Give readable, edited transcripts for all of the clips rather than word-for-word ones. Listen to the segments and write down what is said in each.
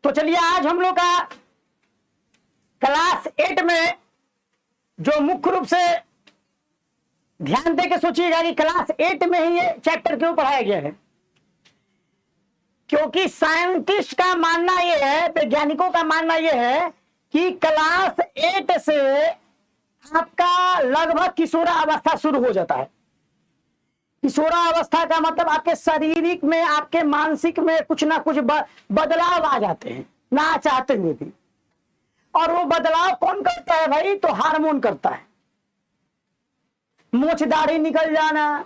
तो चलिए आज हम लोग का क्लास 8 में जो मुख्य रूप से ध्यान दे के सोचिएगा कि क्लास 8 में ही ये चैप्टर क्यों पढ़ाया गया है, क्योंकि साइंटिस्ट का मानना यह है, वैज्ञानिकों का मानना यह है कि क्लास 8 से आपका लगभग किशोरावस्था शुरू हो जाता है। किशोरावस्था का मतलब आपके शारीरिक में, आपके मानसिक में कुछ ना कुछ बदलाव आ जाते हैं ना चाहते हुए भी। और वो बदलाव कौन करता है भाई? तो हार्मोन करता है। मूछ दाढ़ी निकल जाना,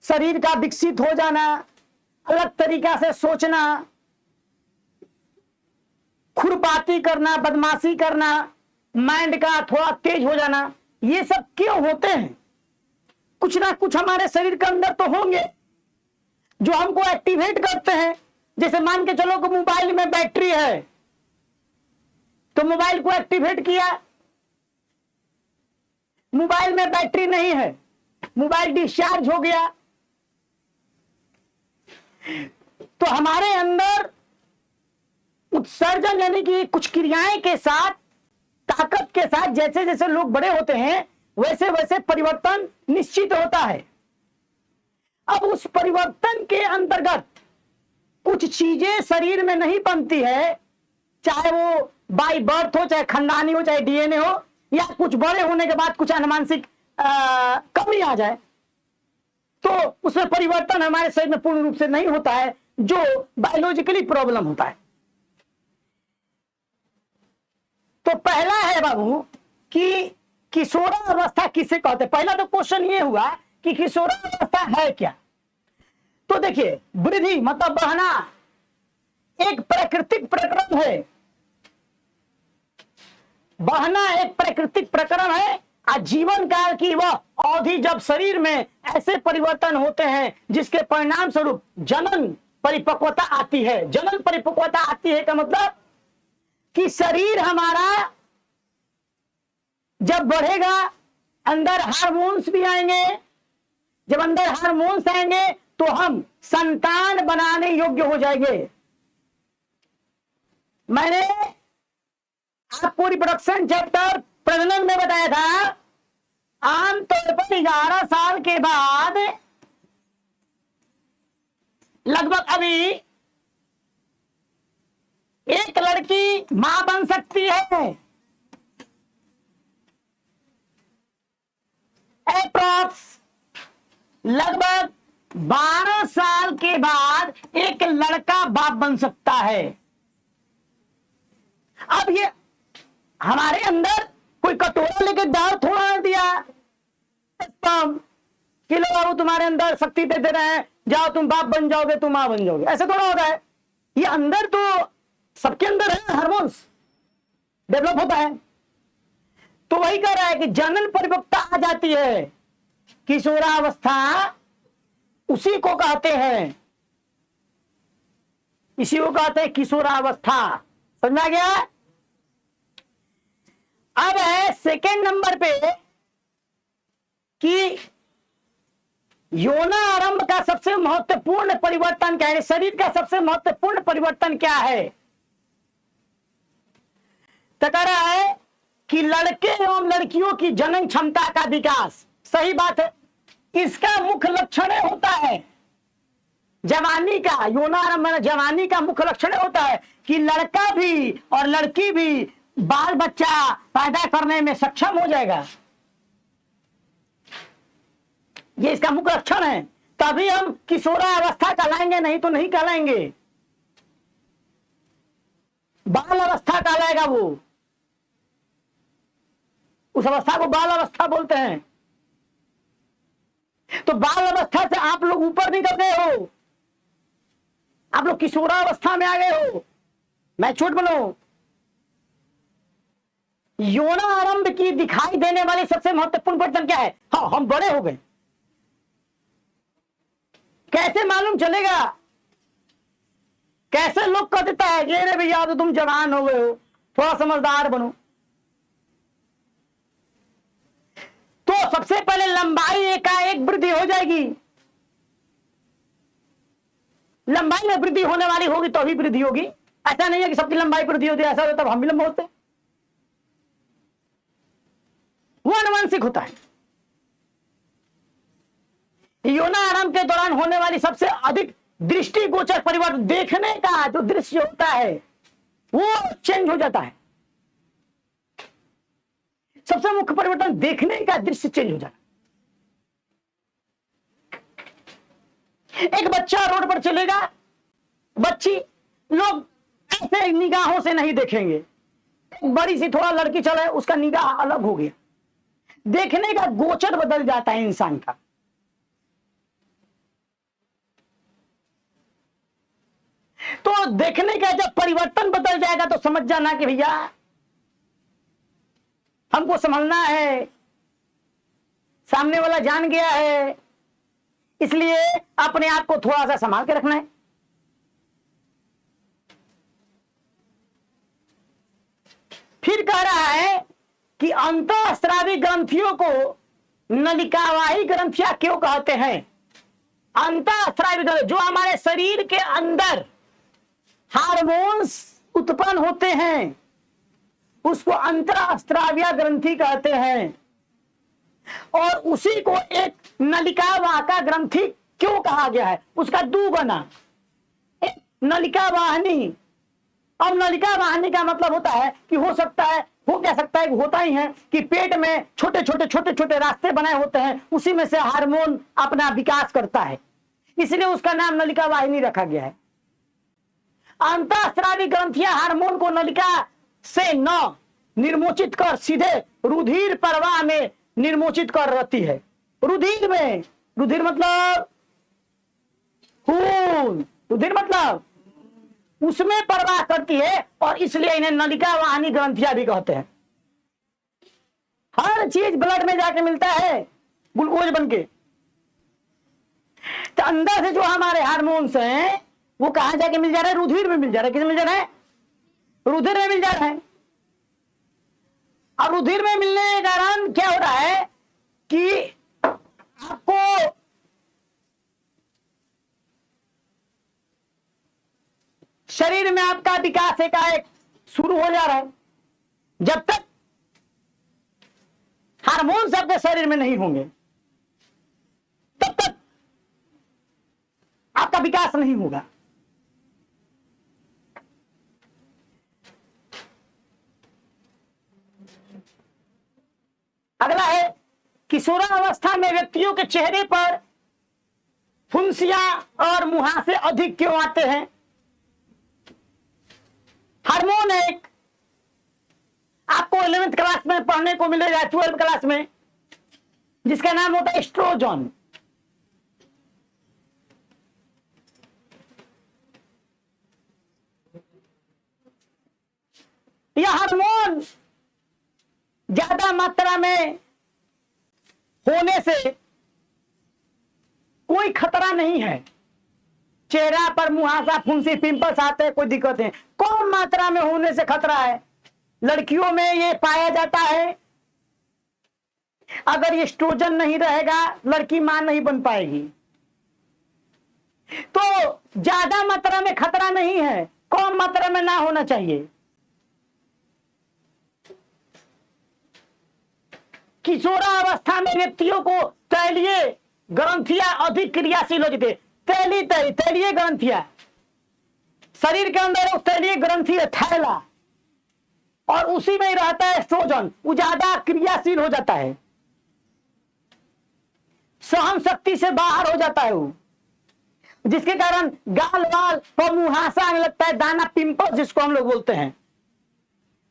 शरीर का विकसित हो जाना, अलग तरीका से सोचना, खुरपाती करना, बदमाशी करना, माइंड का थोड़ा तेज हो जाना, ये सब क्यों होते हैं? कुछ ना कुछ हमारे शरीर के अंदर तो होंगे जो हमको एक्टिवेट करते हैं। जैसे मान के चलो कि मोबाइल में बैटरी है तो मोबाइल को एक्टिवेट किया, मोबाइल में बैटरी नहीं है, मोबाइल डिस्चार्ज हो गया, तो हमारे अंदर उत्सर्जन यानी कि कुछ क्रियाएं के साथ, ताकत के साथ, जैसे जैसे लोग बड़े होते हैं वैसे वैसे परिवर्तन निश्चित होता है। अब उस परिवर्तन के अंतर्गत कुछ चीजें शरीर में नहीं बनती है, चाहे वो बाय बर्थ हो, चाहे खानदानी हो, चाहे डीएनए हो, या कुछ बड़े होने के बाद कुछ अनुवांशिक कमी आ जाए, तो उसमें परिवर्तन हमारे शरीर में पूर्ण रूप से नहीं होता है, जो बायोलॉजिकली प्रॉब्लम होता है। तो पहला है बाबू कि किशोरावस्था किसे कहते हैं। पहला तो क्वेश्चन ये हुआ कि किशोरावस्था है क्या। तो देखिए, वृद्धि मतलब बढ़ना एक प्राकृतिक प्रकरण है। बढ़ना एक प्राकृतिक प्रकरण है। जीवन काल की वह अवधि जब शरीर में ऐसे परिवर्तन होते हैं जिसके परिणाम स्वरूप जनन परिपक्वता आती है। जनन परिपक्वता आती है का मतलब कि शरीर हमारा जब बढ़ेगा, अंदर हार्मोन्स भी आएंगे। जब अंदर हार्मोन्स आएंगे तो हम संतान बनाने योग्य हो जाएंगे। मैंने आपको रिप्रोडक्शन चैप्टर प्रजनन में बताया था, आमतौर पर 11 साल के बाद लगभग अभी एक लड़की मां बन सकती है। अप्रॉक्स लगभग 12 साल के बाद एक लड़का बाप बन सकता है। अब ये हमारे अंदर कोई कटोरा लेके दाल थोड़ा ना दिया कि लो बाबू तुम्हारे अंदर शक्ति दे रहे हैं, जाओ तुम बाप बन जाओगे, तुम मां बन जाओगे, ऐसे थोड़ा होता है। ये अंदर तो सबके अंदर है, हार्मोन्स डेवलप होता है। तो वही कह रहा है कि जनन परिपक्वता आ जाती है। किशोरावस्था उसी को कहते हैं, इसी को कहते हैं किशोरावस्था। समझ में आ गया? अब है सेकेंड नंबर पे कि यौन आरंभ का सबसे महत्वपूर्ण परिवर्तन क्या है, शरीर का सबसे महत्वपूर्ण परिवर्तन क्या है। तो कह रहा है कि लड़के एवं लड़कियों की जनन क्षमता का विकास। सही बात है, इसका मुख्य लक्षण होता है जवानी का। यौन आरंभ जवानी का मुख्य लक्षण होता है कि लड़का भी और लड़की भी बाल बच्चा पैदा करने में सक्षम हो जाएगा। ये इसका मुख्य लक्षण है। तभी हम किशोरावस्था कहलाएंगे, नहीं तो नहीं कहलाएंगे। बाल अवस्था कहलाएगा वो, उस अवस्था को बाल अवस्था बोलते हैं। तो बाल अवस्था से आप लोग ऊपर निकल गए हो, आप लोग किशोरावस्था में आ गए हो, मैच्योर बनो। यौन आरंभ की दिखाई देने वाली सबसे महत्वपूर्ण परिवर्तन क्या है? हाँ, हम बड़े हो गए। कैसे मालूम चलेगा? कैसे लोग कह देता है कि अरे भैया तो तुम जवान हो गए हो, थोड़ा समझदार बनो। तो सबसे पहले लंबाई एकाएक वृद्धि हो जाएगी। लंबाई में वृद्धि होने वाली होगी तो अभी वृद्धि होगी। ऐसा नहीं है कि सबकी लंबाई वृद्धि होती है, ऐसा होता तब हम भी लंबा होते हैं। वो अनुवांशिक होता है। यौन आरंभ के दौरान होने वाली सबसे अधिक दृष्टिगोचर परिवर्तन, देखने का जो दृश्य होता है वो चेंज हो जाता है। सबसे मुख्य परिवर्तन देखने का दृश्य चेंज हो जाता है। एक बच्चा रोड पर चलेगा, बच्ची, लोग ऐसे निगाहों से नहीं देखेंगे। एक बड़ी सी थोड़ा लड़की चले, उसका निगाह अलग हो गया, देखने का गोचर बदल जाता है इंसान का। तो देखने का जब परिवर्तन बदल जाएगा तो समझ जाना कि भैया हमको संभलना है, सामने वाला जान गया है, इसलिए अपने आप को थोड़ा सा संभाल के रखना है। फिर कह रहा है कि अंतःस्रावी ग्रंथियों को नलिकावाही ग्रंथियां क्यों कहते हैं? अंतःस्रावी ग्रंथि जो हमारे शरीर के अंदर हार्मोन्स उत्पन्न होते हैं उसको अंतःस्राविया ग्रंथि कहते हैं। और उसी को एक नलिका वाहका ग्रंथि क्यों कहा गया है? उसका दुगुना, एक नलिका वाहिनी। अब नलिका वाहिनी का मतलब होता है कि हो सकता है, हो क्या सकता है, होता ही है कि पेट में छोटे छोटे रास्ते बनाए होते हैं, उसी में से हार्मोन अपना विकास करता है, इसलिए उसका नाम नलिका वाहिनी रखा गया है। अंतःस्रावी ग्रंथियां हार्मोन को नलिका से न निर्मोचित कर सीधे रुधिर प्रवाह में निर्मोचित कर रहती है। रुधिर में, रुधिर मतलब खून, रुधिर मतलब उसमें प्रवाह करती है और इसलिए इन्हें नलिका वाहिनी ग्रंथियां भी कहते हैं। हर चीज ब्लड में जाके मिलता है ग्लूकोज बनके। तो अंदर से जो हमारे हार्मोन्स हैं वो कहां जाके मिल जा रहा है? रुधिर में मिल जा रहा है। किस में मिल जा रहा है? रुधिर में मिल जा रहा है। और रुधिर में मिलने के कारण क्या हो रहा है कि आपको शरीर में आपका विकास एकाएक शुरू हो जा रहा है। जब तक हार्मोन आपके शरीर में नहीं होंगे तब तक आपका विकास नहीं होगा। अगला है किशोरावस्था में व्यक्तियों के चेहरे पर फुंसियां और मुहासे अधिक क्यों आते हैं? हार्मोन एक आपको 11th क्लास में पढ़ने को मिलेगा, 12th क्लास में, जिसका नाम होता है एस्ट्रोजन। यह हार्मोन ज्यादा मात्रा में होने से कोई खतरा नहीं है। चेहरा पर मुहासा, फुंसी, पिंपल्स आते हैं, कोई दिक्कत नहीं। कम मात्रा में होने से खतरा है। लड़कियों में ये पाया जाता है। अगर ये एस्ट्रोजन नहीं रहेगा लड़की मां नहीं बन पाएगी। तो ज्यादा मात्रा में खतरा नहीं है, कम मात्रा में ना होना चाहिए। किशोरावस्था में व्यक्तियों को तैलीय ग्रंथियां अधिक क्रियाशील हो जाती है। तैलीय ग्रंथियां शरीर के अंदर एक तैलीय ग्रंथि है, थैला, और उसी में ही रहता है एस्ट्रोजन। वो ज्यादा क्रियाशील हो जाता है, सहन शक्ति से बाहर हो जाता है वो, जिसके कारण गाल वाल पर मुहासा आने लगता है, दाना, पिंपल जिसको हम लोग बोलते हैं।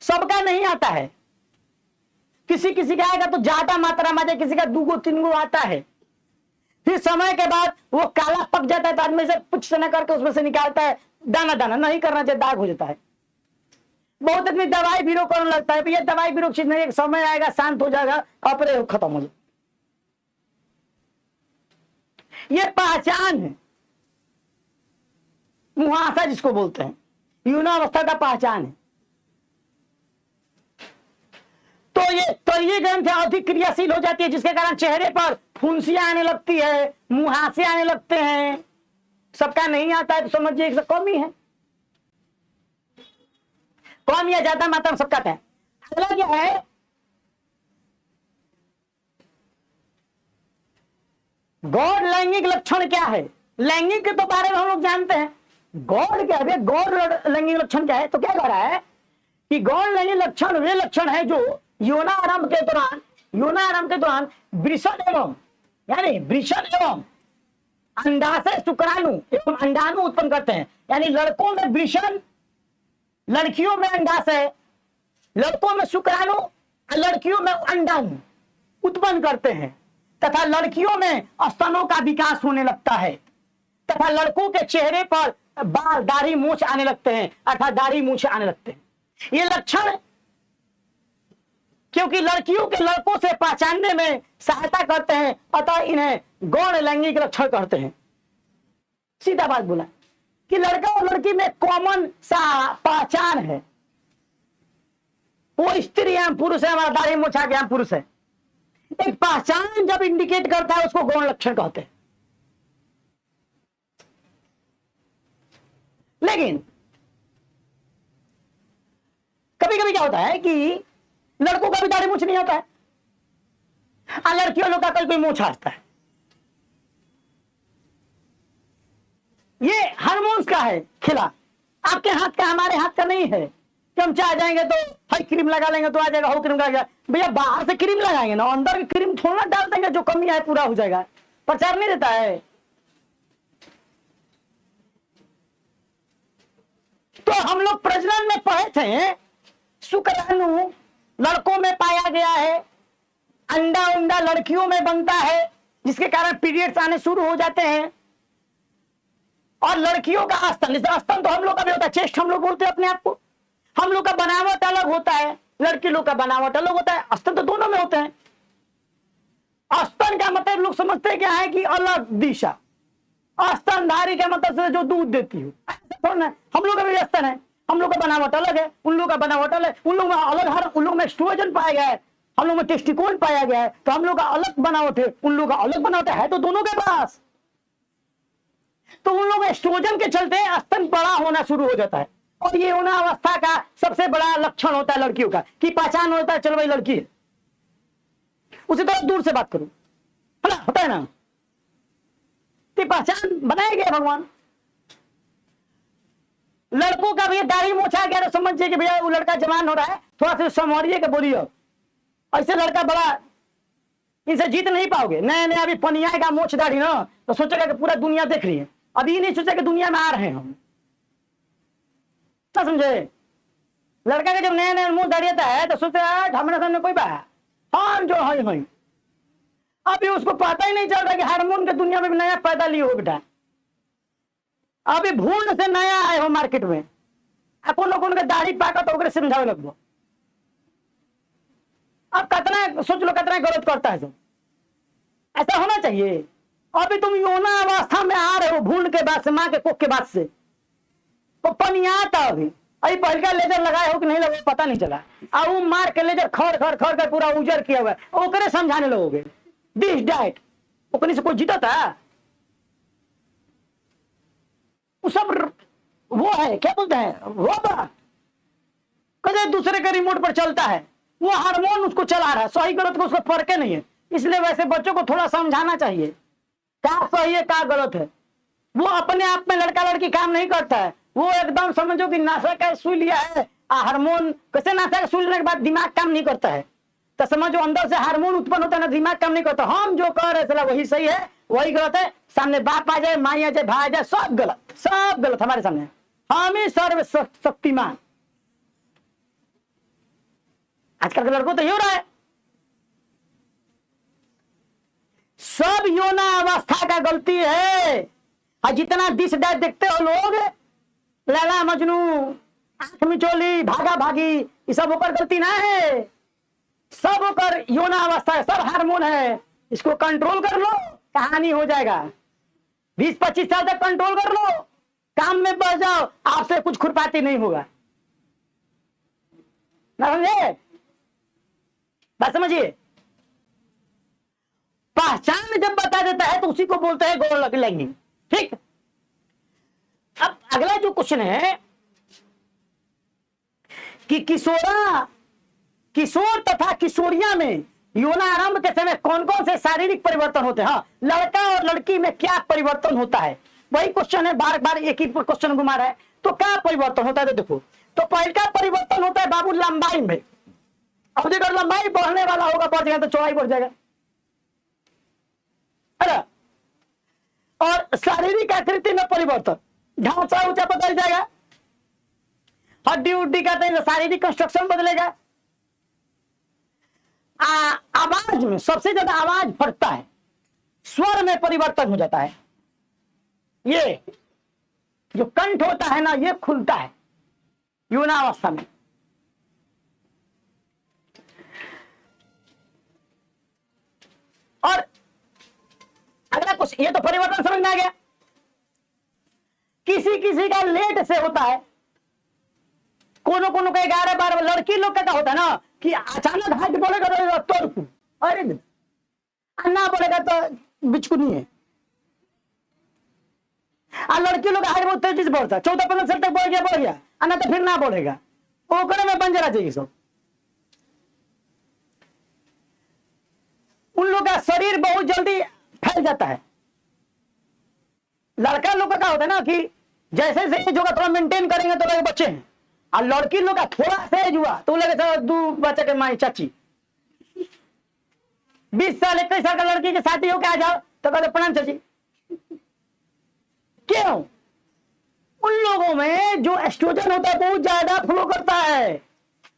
सबका नहीं आता है, किसी किसी का आएगा तो ज्यादा मात्रा में, किसी का 2 3 आता है। फिर समय के बाद वो काला पक जाता है तो आदमी से कुछ समय करके उसमें से निकालता है, दाना दाना नहीं करना चाहिए, दाग हो जाता है। बहुत आदमी दवाई बीरो करने लगता है, भैया दवाई बीरो चीज नहीं, एक समय आएगा शांत हो जाएगा, अपने खत्म हो जाए। ये पहचान है, मुहासा जिसको बोलते हैं, यौनावस्था का पहचान है। तो ये ग्रंथ अधिक क्रियाशील हो जाती है, जिसके कारण चेहरे पर फुंसियां आने लगती है, मुहासे आने लगते हैं। सबका नहीं आता है तो समझिए एक कमी है। कम या ज्यादा मात्रा में सबका है। अगला क्या है, गौड़ लैंगिक लक्षण क्या है? लैंगिक के तो बारे में हम लोग जानते हैं, गौड़ क्या है? गौड़ लैंगिक लक्षण क्या है? तो क्या कह रहा है कि गौड़ लैंगिक लक्षण वे लक्षण है जो यौनारंभ के दौरान वृषण एवं यानी वृषण एवं अंडाशय शुक्राणु एवं अंडाणु उत्पन्न करते हैं। यानी लड़कों में वृषण, लड़कियों में अंडाशय, लड़कों में शुक्राणु, लड़कियों में अंडाणु उत्पन्न करते हैं तथा लड़कियों में स्तनों का विकास होने लगता है तथा लड़कों के चेहरे पर बाल, दाढ़ी, मूछ आने लगते हैं, अर्थात दाढ़ी मूछ आने लगते हैं। ये लक्षण क्योंकि लड़कियों के लड़कों से पहचानने में सहायता करते हैं, अतः इन्हें गौण लैंगिक लक्षण कहते हैं। सीधा बात बोला कि लड़का और लड़की में कॉमन सा पहचान है, वो स्त्री है, हम पुरुष है, हमारा दाढ़ी मूछ आ गया, हम पुरुष है। एक पहचान जब इंडिकेट करता है उसको गौण लक्षण कहते हैं। लेकिन कभी कभी क्या होता है कि लड़कों का भी दाढ़ी मूछ नहीं होता है और लड़कियों लोग का कोई मूछ आता है। ये हार्मोन्स का है खेला, आपके हाथ का हमारे हाथ का नहीं है कि हम चाह जाएंगे तो हाई क्रीम लगा लेंगे तो आ जाएगा, हो क्रीम लगा। भैया बाहर से क्रीम लगाएंगे ना, अंदर की क्रीम थोड़ा डाल देंगे, जो कमी है पूरा हो जाएगा। प्रचार नहीं देता है। तो हम लोग प्रजनन में पढ़े थे, शुक्राणु लड़कों में पाया गया है, अंडा उंडा लड़कियों में बनता है, जिसके कारण पीरियड्स आने शुरू हो जाते हैं। और लड़कियों का स्तन, स्तन तो हम लोग का भी होता है, चेस्ट हम लोग बोलते हैं अपने आप को। हम लोग का बनावट अलग होता है, लड़की लोग का बनावट अलग होता है, स्तन तो दोनों में होते हैं। स्तन का मतलब लोग समझते क्या है कि अलग दिशा, स्तनधारी का मतलब से जो दूध देती हो, हम लोग का भी स्तन है, हम लोग का बनावट अलग है, उन लोग का बनावट अलग है, उन लोग में अलग, हर उन लोग में एस्ट्रोजन पाया गया है, हम लोग में टेस्टिकोल पाया गया है, तो हम लोग का अलग बनावट है, उन लोग का अलग बनावट है तो दोनों के पास। तो उन लोग एस्ट्रोजन के चलते स्तन बड़ा होना शुरू हो जाता है, और ये होना अवस्था का सबसे बड़ा लक्षण होता है लड़कियों का, कि पहचान होता है चलो भाई लड़की है। उसे तो दूर से बात करो, है ना, होता है ना, तो पहचान बनाए गए भगवान। लड़कों का भी दाढ़ी मोछा गया तो समझिए कि भैया वो लड़का जवान हो रहा है, थोड़ा सा संभालिए के बोलिए, ऐसे लड़का बड़ा, इनसे जीत नहीं पाओगे। नया नया अभी पनियाएगा मोछ दाढ़ी ना, तो सोचेगा कि पूरा दुनिया देख रही है, अभी नहीं सोचा कि दुनिया में आ रहे हैं हम, ना समझे। लड़का का जब नया नया मुंह दाढ़ी आता है तो सोचते हमारे सामने कोई बात, हम जो है अभी उसको पता ही नहीं चल रहा कि हार्मोन के दुनिया में भी नया पैदा लिए हो बेटा, अभी भूल से नया आए हो मार्केट में, अपन लोगों ने दाढ़ी पाका तो समझावे लगभग। अब कितना सोच लो कितना गलत करता है सब, ऐसा होना चाहिए। अभी तुम यौना अवस्था में आ रहे हो, भूल के बाद से, माँ के कोख के बाद से, तो पनियाता अभी पहले का लेजर लगाए हो कि नहीं लगा पता नहीं चला, और वो मार के लेजर खड़ खड़ खड़ कर पूरा उजर किया हुआ है, ओकरे समझाने लगोगे दिस डाइट, ओकरे से कोई जीता था? वो सब वो है क्या बोलते हैं, रोबोट, कदे दूसरे के रिमोट पर चलता है, वो हार्मोन उसको चला रहा है, सही गलत को उसको फर्क नहीं है। इसलिए वैसे बच्चों को थोड़ा समझाना चाहिए क्या सही है क्या गलत है। वो अपने आप में लड़का लड़की काम नहीं करता है, वो एकदम समझो कि नासा का सुई लिया है, हार्मोन कैसे नासा का सुई लेने के बाद दिमाग काम नहीं करता है, तो समझो अंदर से हार्मोन उत्पन्न होता है ना, दिमाग काम नहीं करता। हम जो कर रहे हैं वही सही है वही गलत है, सामने बाप आ जाए, माई आ जाए, भाई आ जाए, सब गलत, सब गलत हमारे सामने, हम ही सर्व शक्तिमान। आजकल के लड़कों तो ये हो रहा है, सब यौना अवस्था का गलती है। और जितना दिस डाय देखते हो लोग, लैला मजनू, आंख मिचोली, भागा भागी, ये सब होकर गलती ना है, सब होकर यौना अवस्था है, सब हार्मोन है। इसको कंट्रोल कर लो, कहानी हो जाएगा। 20-25 साल तक कंट्रोल कर लो, काम में बढ़ जाओ, आपसे कुछ खुरपाती नहीं होगा। ना समझे बात, समझिए। पहचान जब बता देता है तो उसी को बोलते हैं गौण लैंगिक। ठीक, अब अगला जो क्वेश्चन है कि किशोर तथा किशोरिया में यौन आरंभ के समय कौन कौन से शारीरिक परिवर्तन होते हैं। हाँ, लड़का और लड़की में क्या परिवर्तन होता है, वही क्वेश्चन है, बार बार एक ही क्वेश्चन घुमा रहा है। तो क्या परिवर्तन होता है, तो देखो, तो पहला परिवर्तन होता है बाबू लंबाई में। अब देखो लंबाई बढ़ने वाला होगा, बढ़ जाएगा तो चौड़ाई बढ़ जाएगा, अरे। और शारीरिक आकृति में परिवर्तन, ढांचा ऊंचा बदल जाएगा, हड्डी उड्डी कहते हैं, शारीरिक कंस्ट्रक्शन बदलेगा। आवाज में सबसे ज्यादा आवाज फटता है, स्वर में परिवर्तन हो जाता है, ये जो कंठ होता है ना, ये खुलता है यौनावस्था में। और अगला कुछ, ये तो परिवर्तन समझ में आ गया। किसी किसी का लेट से होता है, कोनो कोनो का 11-12, लड़की लोग का होता है ना कि अचानक हाथ बोलेगा तो अरे ना बोलेगा तो बिचकुनी है। लड़की लोग हाथ बहुत तेजी से बढ़ता है, 14-15 साल तक बढ़ गया, ना तो फिर ना बढ़ेगा, ओकरे में बन जाना चाहिए सब। उन लोग का शरीर बहुत जल्दी फैल जाता है। लड़का लोग का होता है ना कि जैसे जैसे जो थोड़ा मेंटेन करेंगे तो लोग बच्चे हैं, और लड़की लोग का थोड़ा सेज हुआ तो लगे दू बच्चे के माई चाची। 20 साल 21 साल का लड़की के शादी होकर आ जाओ तो कहते प्रणाम चाची। क्यों? उन लोगों में जो एस्ट्रोजन होता है बहुत ज्यादा फ्लो करता है,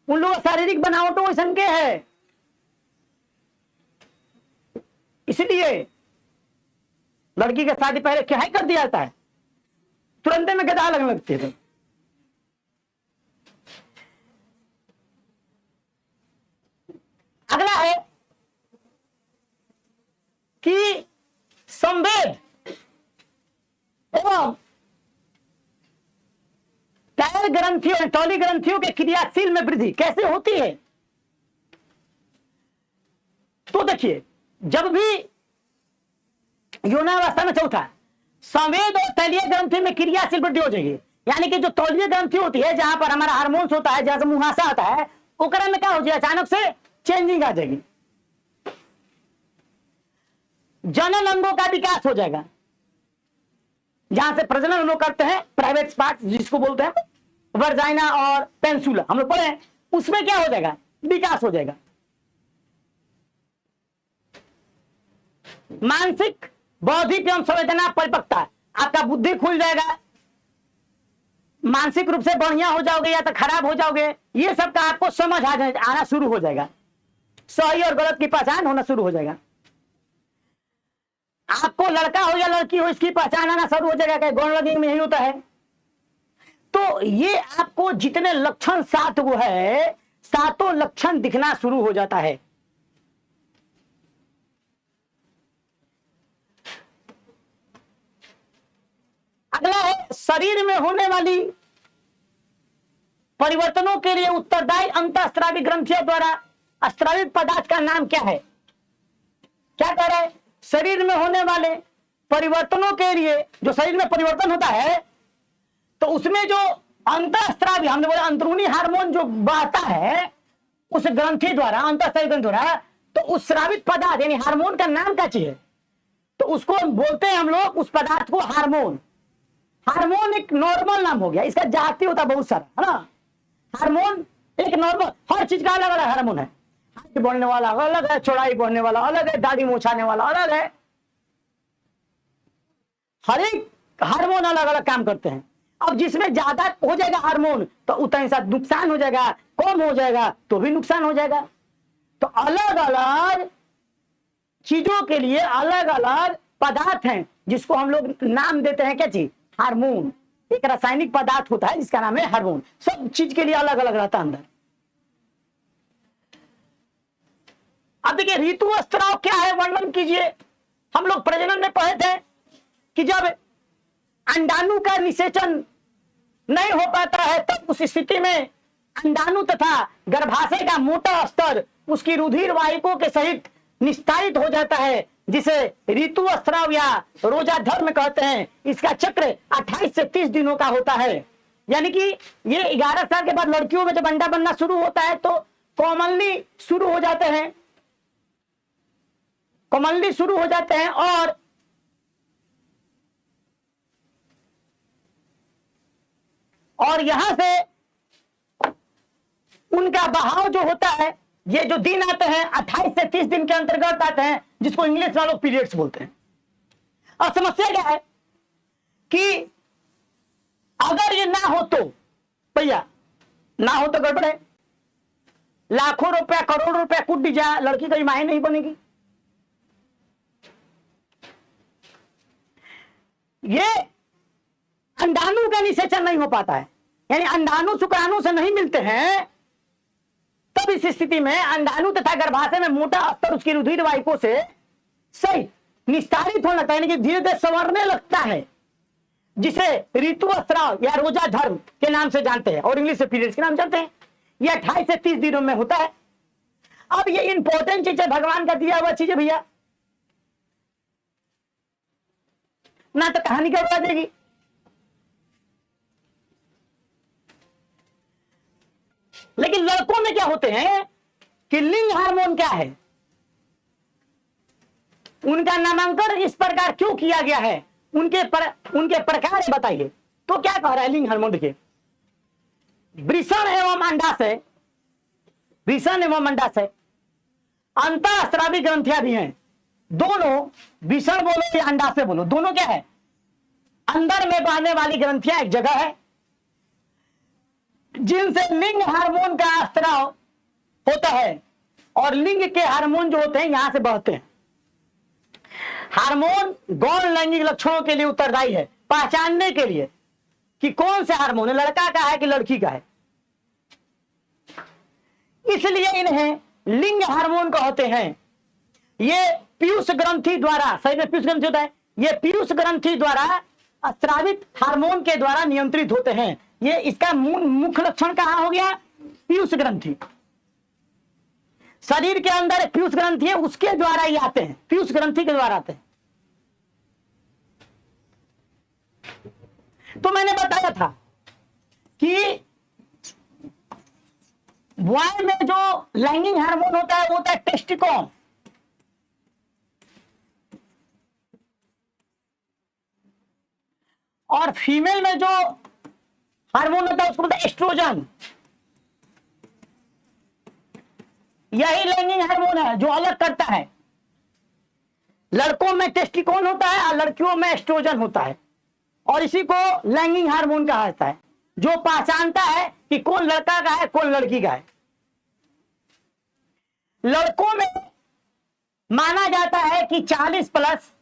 उन लोगों का शारीरिक बनावट वैसा के है, इसलिए लड़की का शादी पहले क्या कर दिया जाता है, तुरंत में गदा लगने लगती है। अगला है कि संवेद एवं टायर ग्रंथियों, टॉली ग्रंथियों के क्रियाशील में वृद्धि कैसे होती है। तो देखिए, जब भी यौनावस्था में चौथा संवेद और तैलीय ग्रंथि में क्रियाशील वृद्धि हो जाएगी, यानी कि जो तौलीय ग्रंथि होती है जहां पर हमारा हार्मोन्स होता है, जहां से मुहासा आता है, ओकरा में क्या हो जाए, अचानक से चेंजिंग आ जाएगी, जनन अंगों का विकास हो जाएगा। जहां से प्रजनन हम लोग करते हैं, प्राइवेट पार्ट जिसको बोलते हैं वर्जाइना और पेंसुला, हम लोग पढ़े हैं, उसमें क्या हो जाएगा, विकास हो जाएगा। मानसिक, बौद्धिक एवं संवेदना परिपक्वता, आपका बुद्धि खुल जाएगा, मानसिक रूप से बढ़िया हो जाओगे या तो खराब हो जाओगे, ये सब का आपको समझ आना शुरू हो जाएगा, सही और गलत की पहचान होना शुरू हो जाएगा। आपको लड़का हो या लड़की हो इसकी पहचान आना शुरू हो जाएगा, गौण लिंग में यही होता है। तो ये आपको जितने लक्षण 7 वो है, सातों लक्षण दिखना शुरू हो जाता है। अगला है शरीर में होने वाली परिवर्तनों के लिए उत्तरदायी अंतःस्रावी ग्रंथियों द्वारा स्रावित पदार्थ का नाम क्या है। क्या कह रहा है, शरीर में होने वाले परिवर्तनों के लिए, जो शरीर में परिवर्तन होता है तो उसमें जो अंतःस्रावी, हमने बोला अंदरूनी हार्मोन जो बहता है उस ग्रंथि द्वारा, अंतःस्रावी ग्रंथि द्वारा, तो उस स्रावित पदार्थ यानी हार्मोन का नाम क्या चाहिए, तो उसको बोलते हैं हम लोग उस पदार्थ को हार्मोन। हार्मोन एक नॉर्मल नाम हो गया, इसका जाति होता बहुत सारा है ना। हार्मोन एक नॉर्मल, हर चीज का अलग अलग हार्मोन है, हाइट बढ़ने वाला अलग है, चौड़ाई बढ़ने वाला अलग है, दाढ़ी मोछाने वाला अलग है, हर एक हार्मोन अलग अलग काम करते हैं। अब जिसमें ज्यादा हो जाएगा हार्मोन तो उतना ही साथ नुकसान हो जाएगा, कम हो जाएगा तो भी नुकसान हो जाएगा। तो अलग अलग चीजों के लिए अलग अलग पदार्थ हैं जिसको हम लोग नाम देते हैं, क्या चीज, हार्मोन। एक रासायनिक पदार्थ होता है जिसका नाम है हार्मोन, सब चीज के लिए अलग अलग रहता है अंदर। अब देखिए ऋतुस्राव क्या है, वर्णन कीजिए। हम लोग प्रजनन में पढ़े थे कि जब अंडाणु का निषेचन नहीं हो पाता है तब उस स्थिति में अंडाणु तथा गर्भाशय का मोटा स्तर उसकी रुधिर वाहिकों के सहित निस्तारित हो जाता है, जिसे ऋतुस्राव या रोजा धर्म कहते हैं। इसका चक्र 28 से 30 दिनों का होता है। यानी कि ये 11 साल के बाद लड़कियों में जब अंडा बनना शुरू होता है तो कॉमनली शुरू हो जाते हैं, कॉमनली शुरू हो जाते हैं और यहां से उनका बहाव जो होता है, ये जो दिन आते हैं 28 से 30 दिन के अंतर्गत आते हैं, जिसको इंग्लिश वालों पीरियड्स बोलते हैं। अब समस्या क्या है कि अगर ये ना हो तो भैया, ना हो तो गड़बड़ है, लाखों रुपया करोड़ रुपया कूट दी जाए, लड़की कहीं मां नहीं बनेगी। ये अंडाणु का निषेचन नहीं हो पाता है, यानी अंडाणु शुक्राणु से नहीं मिलते हैं, तब इस स्थिति में अंडाणु तथा गर्भाशय में मोटा स्तर उसकी रुधिर वाहिकों से सही निस्तारित होने लगता है, यानी कि धीरे धीरे संवरने लगता है, जिसे ऋतुस्राव या रोजा धर्म के नाम से जानते हैं और इंग्लिश से पीरियड्स के नाम जानते हैं। ये 28 से 30 दिनों में होता है। अब ये इंपॉर्टेंट चीज है, भगवान का दिया हुआ चीज है भैया, ना तो कहानी क्या बता देगी। लेकिन लड़कों में क्या होते हैं कि लिंग हार्मोन क्या है, उनका नामांकन इस प्रकार क्यों किया गया है, उनके प्रकार बताइए। तो क्या कह रहा है लिंग हार्मोन? देखिए, वृषण एवं अंडाशय, वृषण एवं अंडाशय अंतःस्रावी ग्रंथियां भी हैं। दोनों, वृषण बोलो या अंडाशय बोलो, दोनों क्या है? अंदर में बहने वाली ग्रंथियां एक जगह है जिनसे लिंग हार्मोन का स्राव होता है, और लिंग के हार्मोन जो होते हैं यहां से बहते हैं। हार्मोन गौण लैंगिक लक्षणों के लिए उत्तरदायी है, पहचानने के लिए कि कौन सा हार्मोन है, लड़का का है कि लड़की का है। इसलिए इन्हें लिंग हार्मोन कहते हैं। ये पीयूष ग्रंथि द्वारा, सही में पीयूष ग्रंथि होता है, ये पीयूष ग्रंथि द्वारा स्रावित हार्मोन के द्वारा नियंत्रित होते हैं। ये इसका मुख्य लक्षण कहां हो गया? पीयूष ग्रंथि। शरीर के अंदर एक पीयूष ग्रंथि है, उसके द्वारा ही आते हैं, पीयूष ग्रंथि के द्वारा आते हैं। तो मैंने बताया था कि बॉय में जो लैंगिक हार्मोन होता है वो होता है टेस्टिकोन, और फीमेल में जो हार्मोन होता है उसको बोलते हैं एस्ट्रोजन। यही लैंगिक हार्मोन है जो अलग करता है। लड़कों में टेस्टिकोन होता है और लड़कियों में एस्ट्रोजन होता है, और इसी को लैंगिक हार्मोन कहा जाता है, जो पहचानता है कि कौन लड़का का है कौन लड़की का है। लड़कों में माना जाता है कि 40+,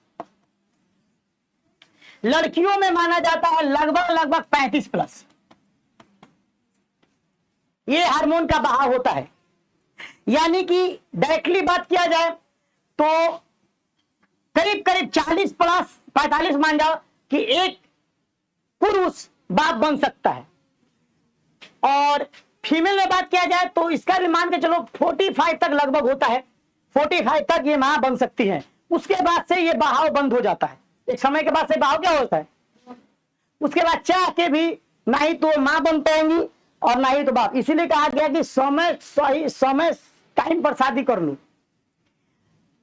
लड़कियों में माना जाता है लगभग 35+। ये हार्मोन का बहाव होता है। यानी कि डायरेक्टली बात किया जाए तो करीब 40+ 45 मान जाओ कि एक पुरुष बाप बन सकता है, और फीमेल में बात किया जाए तो इसका भी मान के चलो 45 तक लगभग होता है। 45 तक ये मां बन सकती है, उसके बाद से ये बहाव बंद हो जाता है। एक समय के बाद से बहाव क्या होता है, उसके बाद चाह के भी ना ही तो मां बन पाएंगी और ना ही तो बाप। इसीलिए कहा गया कि समय टाइम पर शादी कर लो।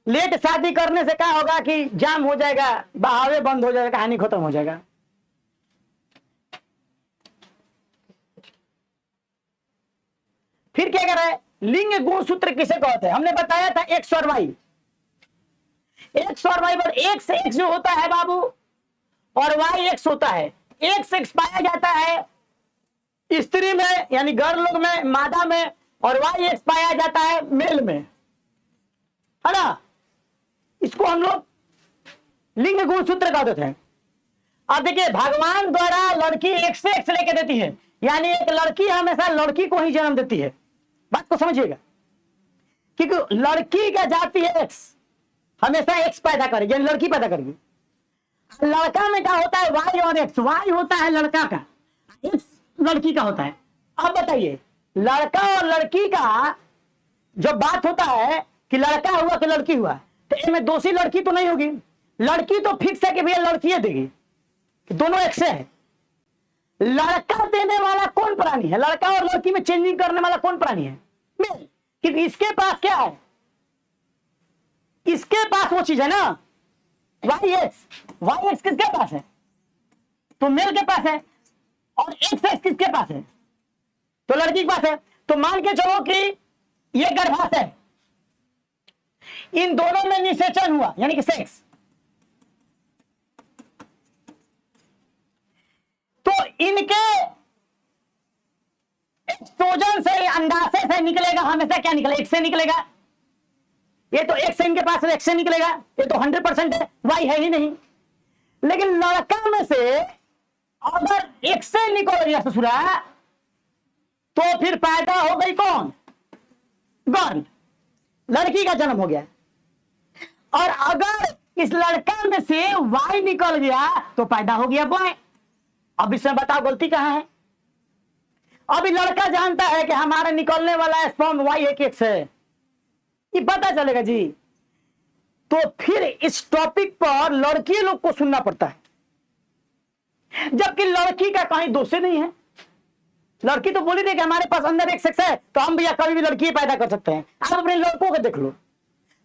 लेट शादी करने से क्या होगा कि जाम हो जाएगा, बहावे बंद हो जाएगा, कहानी खत्म हो जाएगा। फिर क्या कर रहा है, लिंग गुणसूत्र किसे कहते हैं? हमने बताया था एक्स और वाई। एक्स और वाई पर एक्स एक्स जो होता है बाबू, और वाई एक्स होता है। एक्स एक्स पाया जाता है स्त्री में यानी गर्ल में, मादा में, और वाई एक्स पाया जाता है मेल में, है ना। इसको हम लोग लिंग गुणसूत्र कहते हैं। अब देखिए, भगवान द्वारा लड़की एक से एक्स लेके देती है, यानी एक लड़की हमेशा लड़की को ही जन्म देती है। बात को समझिएगा, क्योंकि लड़की का जाति है एक्स, हमेशा एक्स पैदा करेगी, यानी लड़की पैदा करेगी। लड़का में क्या होता है? वाई और एक्स। वाई होता है लड़का का, एक्स लड़की का होता है। अब बताइए, लड़का और लड़की का जब बात होता है कि लड़का हुआ कि लड़की हुआ, तो इनमें दोषी लड़की तो नहीं होगी। लड़की तो फिक्स है कि भैया लड़की देगी, दोनों एक्स है। लड़का देने वाला कौन प्राणी है? लड़का और लड़की में चेंजिंग करने वाला कौन प्राणी है? मेल। क्योंकि इसके पास क्या है? इसके पास वो चीज है ना, वाई एक्स किसके पास है? तो मेल के पास है। और एक्स किसके पास है? तो लड़की के पास है। तो मान के चलो कि ये गर्भाशय है, इन दोनों में निषेचन हुआ यानी कि सेक्स, तो इनके एस्ट्रोजन से, अंडाशय से निकलेगा हमेशा क्या निकलेगा? एक्स से निकलेगा। ये तो एक्स इनके पास एक्स से निकलेगा, ये तो 100% है, वाई है ही नहीं। लेकिन लड़का में से अगर एक्स से निकल गया ससुरा, तो फिर पैदा हो गई कौन? गर्ल, लड़की का जन्म हो गया। और अगर इस लड़का में से वाई निकल गया तो पैदा हो गया बॉय। अब इसमें बताओ गलती कहां है? अभी लड़का जानता है कि हमारा निकलने वाला स्पर्म वाई एक एक्स है, ये पता चलेगा जी। तो फिर इस टॉपिक पर लड़की लोग को सुनना पड़ता है, जबकि लड़की का कहीं दोष नहीं है। लड़की तो बोली थी कि हमारे पास अंदर एक सेक्स है, तो हम भैया कभी भी लड़की पैदा कर सकते हैं। आप अपने लड़कों को देख लो।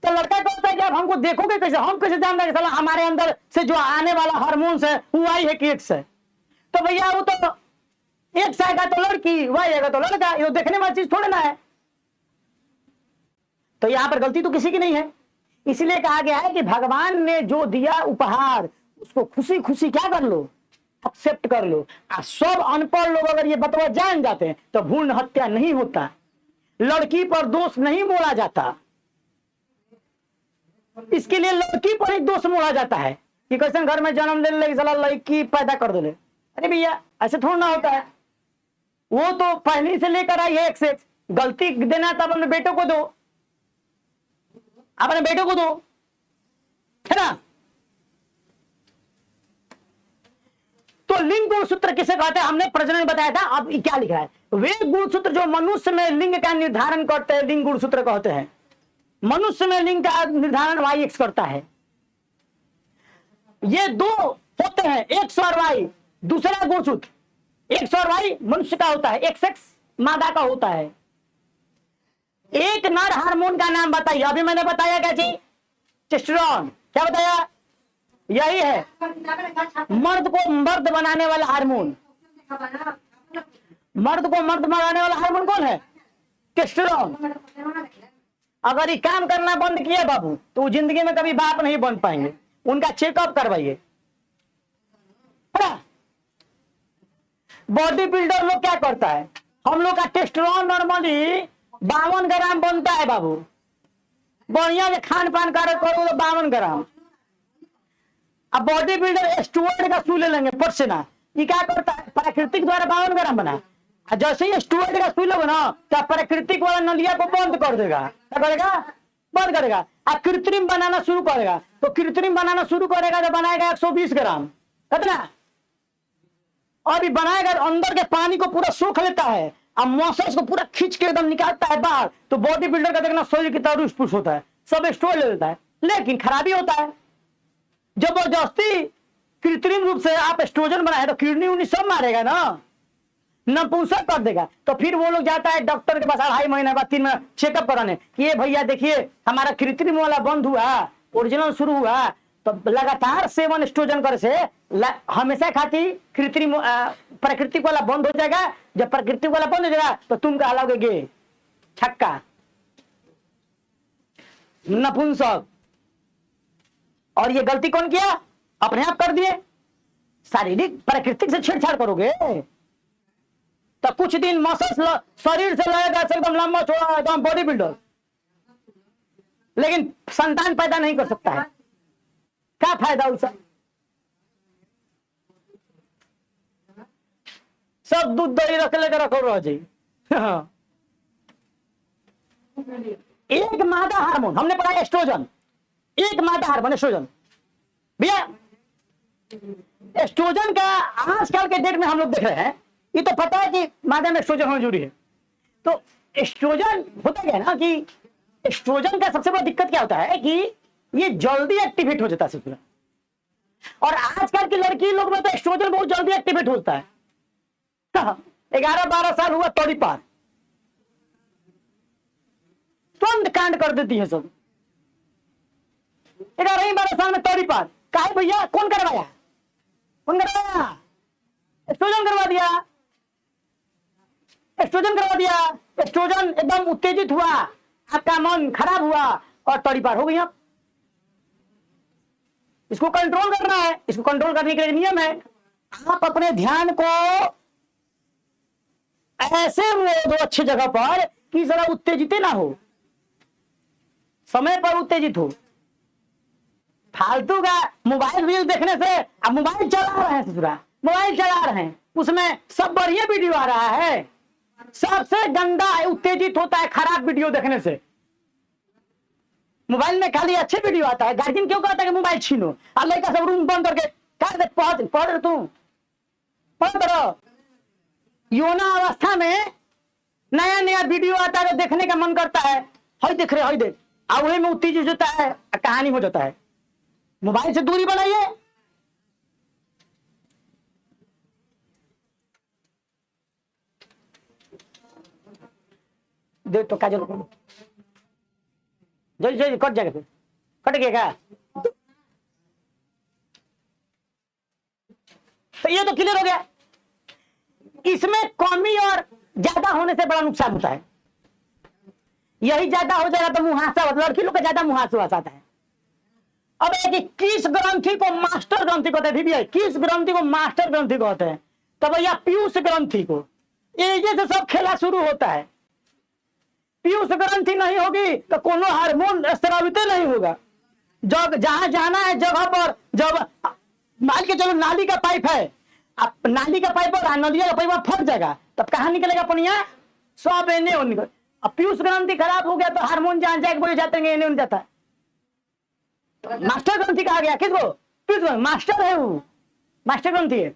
तो लड़का कहता है कि आप हमको देखोगे कैसे? हम कैसे जान रहे हैं हमारे अंदर से जो आने वाला हार्मोन्स है वो वाई है कि एक्स है? तो भैया वो तो एक्स आएगा तो लड़की, वाई आएगा तो लड़का, ये देखने वाली चीज थोड़ी ना है। तो यहां पर गलती तो किसी की नहीं है। इसलिए कहा गया है कि भगवान ने जो दिया उपहार उसको खुशी खुशी क्या कर लो? एक्सेप्ट कर लो। सब अनपढ़ लोग अगर ये बतवा जान जाते हैं तो भ्रूण हत्या नहीं होता, लड़की पर दोष नहीं मोड़ा जाता। इसके लिए लड़की पर ही दोष मोड़ा जाता है कि कैसे घर में जन्म ले ले साला लड़की पैदा कर दे। अरे भैया ऐसे थोड़ा ना होता है। वो तो पहले से लेकर आई है एक्स। गलती देना तब अपने बेटों को दो, अपने बेटों को दो, है ना। तो लिंग गुणसूत्र किसे कहते हैं? हमने प्रजनन में बताया था। अब क्या लिखा है? वे गुणसूत्र जो मनुष्य में लिंग का निर्धारण करते हैं, लिंग गुणसूत्र कहते हैं। मनुष्य में लिंग का निर्धारण वाई एक्स करता है। ये दो होते हैं, एक्स और वाई। दूसरा गुणसूत्र एक्स और वाई मनुष्य का होता है, एक्स एक्स मादा का होता है। एक नर हार्मोन का नाम बताइए। अभी मैंने बताया क्या जी? टेस्टोस्टेरोन। क्या बताया? यही है मर्द को मर्द बनाने वाला हार्मोन। मर्द को मर्द बनाने वाला हार्मोन कौन है? टेस्टोस्टेरोन। अगर ये काम करना बंद किया बाबू तो जिंदगी में कभी बाप नहीं बन पाएंगे। उनका चेकअप करवाइए। बॉडी बिल्डर लोग क्या करता है? हम लोग का टेस्टोस्टेरोन नॉर्मली 52 ग्राम बनता है बाबू। बढ़िया से खान पान करो तो 52 ग्राम। अब बॉडी बिल्डर स्टूअर्ड का सुई ले लेंगे पसीना। ये क्या करता है? प्राकृतिक द्वारा 52 ग्राम बना। जैसे ही स्टूअर्ड का सुई लोगे ना तो प्राकृतिक वाला नलिया को बंद कर देगा। क्या करेगा? बंद करेगा। अब कृत्रिम बनाना शुरू करेगा। तो कृत्रिम बनाना शुरू करेगा तो बनाएगा 120 ग्राम। कितना? और ये बनाएगा अंदर के पानी को पूरा सोख लेता है, अब मसल्स को पूरा खींच के एकदम निकालता है बाहर। तो बॉडी बिल्डर का देखना शरीर की तरह पुश होता है, सब स्टोर ले लेता है। लेकिन खराबी होता है, जबरदस्ती कृत्रिम रूप से आप एस्ट्रोजन बनाए तो किडनी उडनी सब मारेगा ना, नपुंसक कर देगा। तो फिर वो लोग जाता है डॉक्टर के पास 2.5 महीने बाद 3 महीने चेकअप कराने कि ये भैया देखिए हमारा कृत्रिम वाला बंद हुआ, ओरिजिनल शुरू हुआ। तो लगातार सेवन एस्ट्रोजन करे से हमेशा खाती कृत्रिम प्राकृतिक वाला बंद हो जाएगा। जब प्राकृतिक वाला बंद हो जाएगा तो तुम कहलाओगे गे, छक्का, नपुंसक। और ये गलती कौन किया? अपने आप कर दिए। शारीरिक प्राकृतिक से छेड़छाड़ करोगे तो कुछ दिन मसल्स शरीर से लगेगा एकदम लंबा चौड़ा एकदम बॉडी बिल्डर, लेकिन संतान पैदा नहीं कर सकता है। क्या फायदा उसका? सब दूध दही रख लेकर रखो रह जाए। एक मादा हार्मोन हमने पढ़ा एस्ट्रोजन, एक मादा हार्मोन एस्ट्रोजन। भैया एस्ट्रोजन का आजकल के डेट में हम लोग देख रहे हैं, ये तो पता है कि मादा में एस्ट्रोजन होना जरूरी है। तो एस्ट्रोजन होता क्या है ना कि एस्ट्रोजन का सबसे बड़ा दिक्कत क्या होता है कि ये जल्दी एक्टिवेट हो जाता है। और आजकल की लड़की लोग में तो एस्ट्रोजन बहुत जल्दी एक्टिवेट होता है। 11-12 साल हुआ तोड़ी पार, तुरंत कांड कर देती है सब। 11-12 साल में तोड़ी पार। काहे भैया? कौन करवाया? कौन करवाया? एस्ट्रोजन करवा दिया, एस्ट्रोजन करवा दिया। एस्ट्रोजन एकदम उत्तेजित हुआ, आपका मन खराब हुआ और तोड़ी पार हो गई। आप इसको कंट्रोल करना है, इसको कंट्रोल करने के लिए नियम है। आप अपने ध्यान को ऐसे मोड़ दो अच्छी जगह पर कि जरा उत्तेजित ना हो, समय पर उत्तेजित हो। फालतू का मोबाइल रील देखने से, अब मोबाइल चला रहे हैं ससुरा, मोबाइल चला रहे हैं, उसमें सब बढ़िया वीडियो आ रहा है। सबसे गंदा उत्तेजित होता है खराब वीडियो देखने से। मोबाइल में खाली अच्छे वीडियो आता है। गार्जियन क्यों कहता है कि मोबाइल छीनो, और लड़का सब रूम बंद करके पढ़ तू पढ़ करो। यौना अवस्था में नया नया वीडियो आता है तो देखने का मन करता है, हई देख रहे हई देख, आवड़े में उत्तेजित होता है, कहानी हो जाता है। मोबाइल से दूरी बनाइए। देख तो काजल जल्दी जल्दी कट जाएगा, फिर कट गया क्या? तो ये तो क्लियर हो गया। इसमें कमी और ज्यादा होने से बड़ा नुकसान होता है। यही ज्यादा हो जाएगा तो मुहासा, लड़की लोग का ज्यादा मुहासा आता है। अब कि किस ग्रंथि को मास्टर ग्रंथि कहते हैं, भैया किस ग्रंथि को मास्टर ग्रंथि कहते हैं? तो भैया पीयूष ग्रंथि को। ये से सब खेला शुरू होता है। पीयूष ग्रंथि नहीं होगी तो कोनो हार्मोन स्रावित नहीं होगा। जब जहां जाना है जगह पर, जब मान के चलो नाली का पाइप है, अब नाली का पाइप और नलिया का पाइप फट जाएगा, तब कहां निकलेगा पनिया? सब एने निकल। अब पीयूष ग्रंथि खराब हो गया तो हार्मोन जहां जाके बोले जाते हैं एने जाता है। मास्टर ग्रंथि कहा गया किसको? पीयूष मास्टर है वो, मास्टर ग्रंथि है।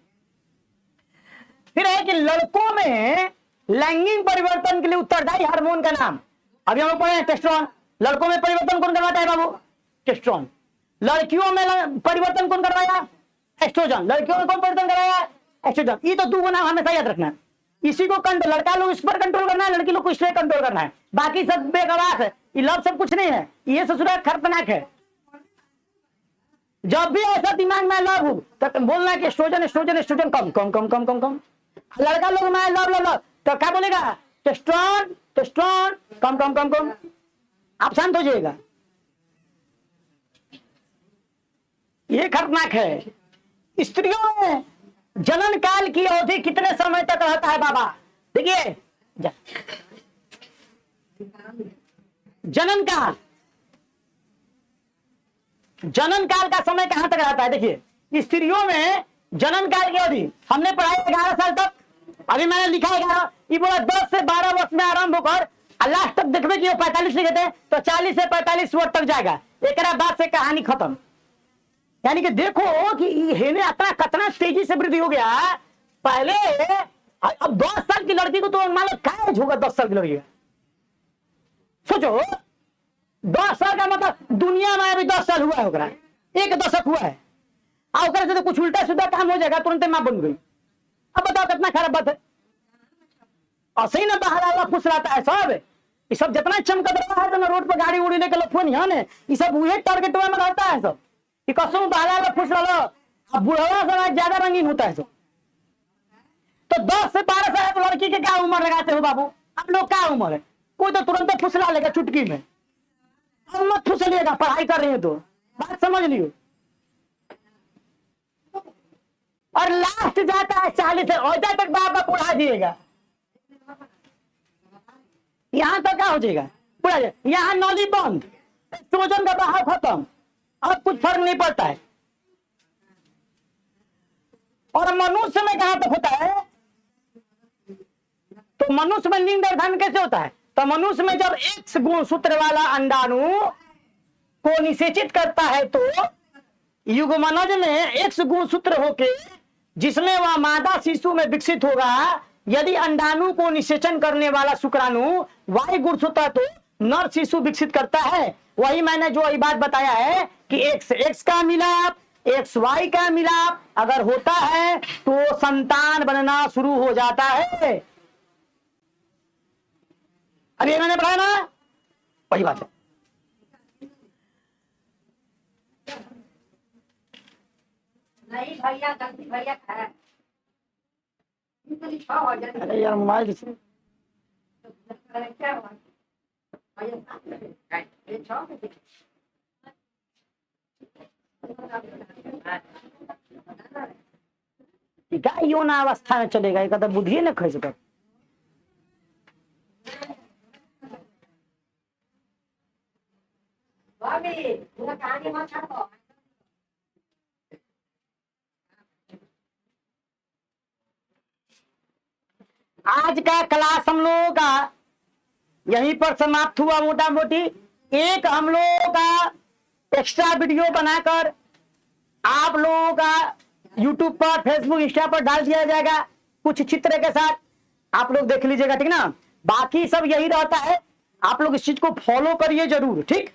फिर है कि लड़कों में लैंगिक परिवर्तन के लिए उत्तरदायी हार्मोन का नाम अभी हम लोग पढ़े हैं, टेस्टोस्टेरोन। लड़कों में परिवर्तन कौन करवाता है बाबू? टेस्टोस्टेरोन। लड़कियों में परिवर्तन कौन करवाया? एस्ट्रोजन। लड़कियों में कौन परिवर्तन कराया? एस्ट्रोजन। ये तो दो नाम हमेशा याद रखना है। इसी को लड़का लोग इस पर कंट्रोल करना है, लड़की लोग को इस पर कंट्रोल करना है। बाकी सब बेगवास है, ये लव सब कुछ नहीं है, ये ससुरा खतरनाक है। जब भी ऐसा दिमाग में लव हो तो बोलना है कि एस्ट्रोजन एस्ट्रोजन एस्ट्रोजन कम कम कम कम कम कम। लड़का लोग में लव लव लव तो क्या बोलेगा? टेस्टोस्टेरोन टेस्टोस्टेरोन कम कम कम कम। आप शांत हो जाइएगा। ये खतरनाक है। स्त्रियों में जनन काल की अवधि कितने समय तक रहता है बाबा? देखिए जनन काल, जनन काल का समय कहां तक रहता है? देखिए स्त्रियों में जनन काल की अवधि हमने पढ़ा 11 साल तक। अभी मैंने लिखा है 11, ये बोला 10 से 12 वर्ष में आरंभ होकर लास्ट तक देखबे कि 45 लिखे थे तो 40 से 45 वर्ष तक जाएगा। एक बाद से कहानी खत्म। यानी कि देखो कि हेने इतना कितना तेजी से वृद्धि हो गया। पहले अब 10 साल की लड़की को तो मान लो क्या एज होगा? 10 साल की लड़की सोचो, 10 साल का मतलब दुनिया में अभी 10 साल हुआ है, एक दशक हुआ है। और से तो कुछ उल्टा सीधा काम हो जाएगा, तुरंत मां बन गई। अब बताओ कितना खराब बात है। और सही ना बाहर आला खुश रहता है सब, ये सब जितना चमकत रहा है तो ना रोड पर गाड़ी उड़ी लेकर फोन यहाँ ने, ये सब वही टारगेट में रहता है सब। कसम बाहर आला खुश रहो। अब बुढ़वा समाज ज्यादा रंगीन होता है सब। तो 10 से 12 साल की लड़की के क्या उम्र लगाते हो बाबू? आप लोग क्या उम्र है? कोई तो तुरंत फुसला लेगा चुटकी में। अब मत फुसलिएगा, पढ़ाई कर रही है तो बात समझ लियो। और लास्ट जाता है 40 से, औजा तक बाबा बुढ़ा दिएगा। यहां तक क्या हो जाएगा? बुढ़ा जाएगा। यहाँ नली बंद, एस्ट्रोजन का बहाव खत्म, अब कुछ फर्क नहीं पड़ता है। और मनुष्य में कहां तक होता है? तो मनुष्य में लिंग निर्धारण कैसे होता है? तो मनुष्य में जब X गुणसूत्र वाला अंडाणु को निषेचित करता है तो युग्मनज में X गुणसूत्र होके जिसमें वह मादा शिशु में विकसित होगा। यदि अंडाणु को निषेचन करने वाला शुक्राणु Y गुणसूत्र तो नर शिशु विकसित करता है। वही मैंने जो ये बात बताया है कि X का मिलाप XY का मिलाप अगर होता है तो संतान बनना शुरू हो जाता है। अभी मैंने पढ़ा ना, वही बात है। नहीं भैया, गलती भैया है। अरे यार मोबाइल से क्या हुआ भैया? ये छो यो ना अवस्था में चलेगा, एक बुद्धि न खै सकत। भाभी पूरा कहानी मत छापो। आज का क्लास हम लोगों का यहीं पर समाप्त हुआ मोटा मोटी। एक हम लोगों का एक्स्ट्रा वीडियो बनाकर आप लोगों का YouTube पर, फेसबुक, इंस्टा पर डाल दिया जाएगा कुछ चित्र के साथ, आप लोग देख लीजिएगा, ठीक ना। बाकी सब यही रहता है, आप लोग इस चीज को फॉलो करिए जरूर, ठीक।